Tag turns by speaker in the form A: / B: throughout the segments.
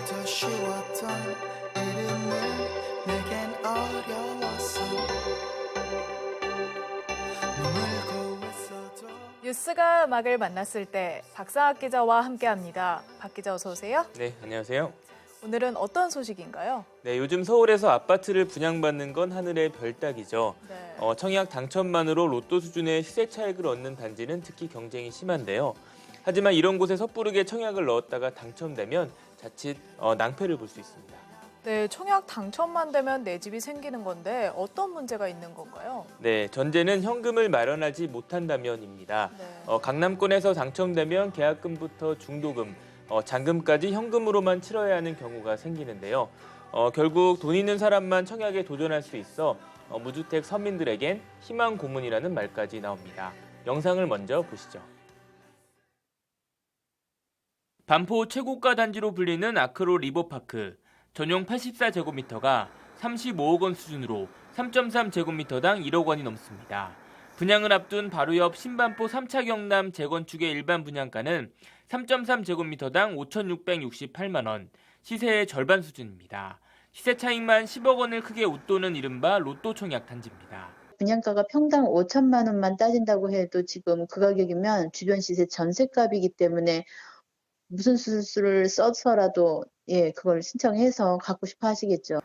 A: 처음부터 쉬웠던 이름을 내겐 어려웠어. 눈물고 있어도
B: 뉴스가 음악을 만났을 때 박상학 기자와 함께합니다. 박 기자 어서 오세요.
C: 네, 안녕하세요.
B: 오늘은 어떤 소식인가요?
C: 네, 요즘 서울에서 아파트를 분양받는 건 하늘의 별 따기죠.
B: 네.
C: 청약 당첨만으로 로또 수준의 시세 차익을 얻는 단지는 특히 경쟁이 심한데요. 하지만 이런 곳에 섣부르게 청약을 넣었다가 당첨되면 자칫 낭패를 볼 수 있습니다.
B: 네, 청약 당첨만 되면 내 집이 생기는 건데 어떤 문제가 있는 건가요?
C: 네, 전제는 현금을 마련하지 못한다면입니다.
B: 네.
C: 강남권에서 당첨되면 계약금부터 중도금, 잔금까지 현금으로만 치러야 하는 경우가 생기는데요. 결국 돈 있는 사람만 청약에 도전할 수 있어 무주택 서민들에겐 희망 고문이라는 말까지 나옵니다. 영상을 먼저 보시죠. 반포 최고가 단지로 불리는 아크로 리버파크. 전용 84제곱미터가 35억 원 수준으로 3.3제곱미터당 1억 원이 넘습니다. 분양을 앞둔 바로 옆 신반포 3차 경남 재건축의 일반 분양가는 3.3제곱미터당 5,668만 원, 시세의 절반 수준입니다. 시세 차익만 10억 원을 크게 웃도는 이른바 로또 청약 단지입니다.
D: 분양가가 평당 5천만 원만 따진다고 해도 지금 그 가격이면 주변 시세 전셋값이기 때문에 무슨 수술을 써서라도 그걸 신청해서 갖고 싶어 하시겠죠.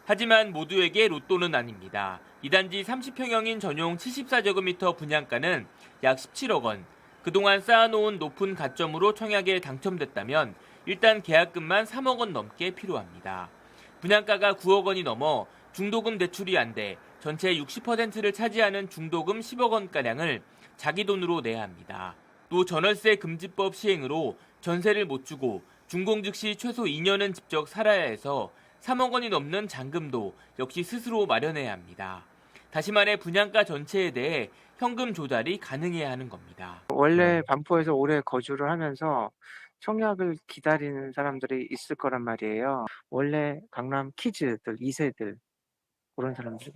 C: 하지만 모두에게 로또는 아닙니다. 이 단지 30평형인 전용 74제곱미터 분양가는 약 17억 원. 그동안 쌓아놓은 높은 가점으로 청약에 당첨됐다면 일단 계약금만 3억 원 넘게 필요합니다. 분양가가 9억 원이 넘어 중도금 대출이 안 돼 전체 60%를 차지하는 중도금 10억 원가량을 자기 돈으로 내야 합니다. 또 전월세 금지법 시행으로 전세를 못 주고 준공 즉시 최소 2년은 직접 살아야 해서 3억 원이 넘는 잔금도 역시 스스로 마련해야 합니다. 다시 말해 분양가 전체에 대해 현금 조달이 가능해야 하는 겁니다.
E: 원래 반포에서 오래 거주를 하면서 청약을 기다리는 사람들이 있을 거란 말이에요. 원래 강남 키즈들, 2세들 그런 사람들.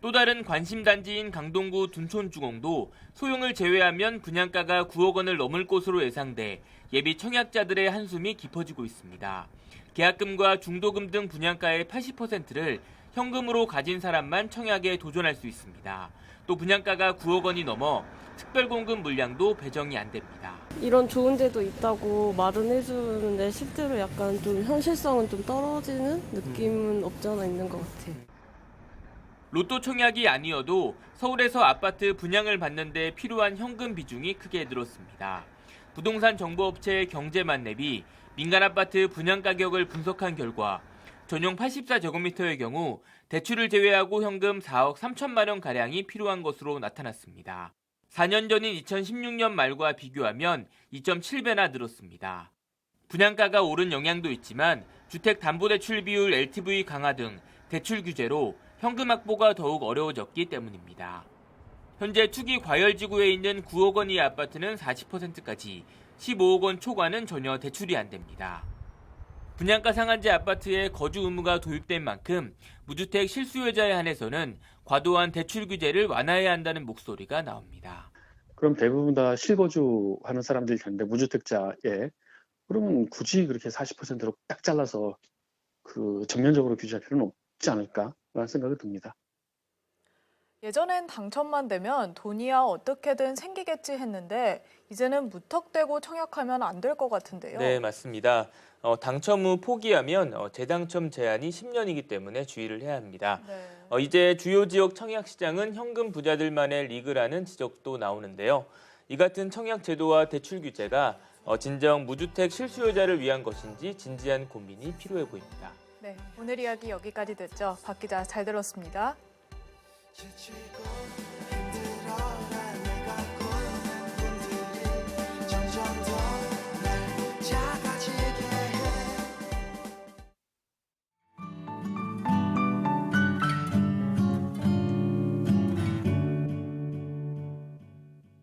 C: 또 다른 관심 단지인 강동구 둔촌주공도 소용을 제외하면 분양가가 9억 원을 넘을 것으로 예상돼 예비 청약자들의 한숨이 깊어지고 있습니다. 계약금과 중도금 등 분양가의 80%를 현금으로 가진 사람만 청약에 도전할 수 있습니다. 또 분양가가 9억 원이 넘어 특별공급 물량도 배정이 안 됩니다.
F: 이런 좋은 데도 있다고 말은 해주는데 실제로 약간 좀 현실성은 좀 떨어지는 느낌은 없지 않아 있는 것 같아요.
C: 로또 청약이 아니어도 서울에서 아파트 분양을 받는 데 필요한 현금 비중이 크게 늘었습니다. 부동산 정보업체 경제만렙이 민간 아파트 분양 가격을 분석한 결과 전용 84제곱미터의 경우 대출을 제외하고 현금 4억 3천만 원 가량이 필요한 것으로 나타났습니다. 4년 전인 2016년 말과 비교하면 2.7배나 늘었습니다. 분양가가 오른 영향도 있지만 주택담보대출 비율 LTV 강화 등 대출 규제로 현금 확보가 더욱 어려워졌기 때문입니다. 현재 투기 과열지구에 있는 9억 원 이하 아파트는 40%까지, 15억 원 초과는 전혀 대출이 안 됩니다. 분양가 상한제 아파트에 거주 의무가 도입된 만큼 무주택 실수요자에 한해서는 과도한 대출 규제를 완화해야 한다는 목소리가 나옵니다.
G: 그럼 대부분 다 실거주하는 사람들일 텐데 무주택자에 그러면 굳이 그렇게 40%로 딱 잘라서 전면적으로 규제할 필요는 없지 않을까라는 생각이 듭니다.
B: 예전엔 당첨만 되면 돈이야 어떻게든 생기겠지 했는데 이제는 무턱대고 청약하면 안 될 것 같은데요.
C: 네, 맞습니다. 당첨 후 포기하면 재당첨 제한이 10년이기 때문에 주의를 해야 합니다.
B: 네.
C: 이제 주요 지역 청약 시장은 현금 부자들만의 리그라는 지적도 나오는데요. 이 같은 청약 제도와 대출 규제가 진정 무주택 실수요자를 위한 것인지 진지한 고민이 필요해 보입니다.
B: 네, 오늘 이야기 여기까지 듣죠. 박 기자 잘 들었습니다.
A: 지치고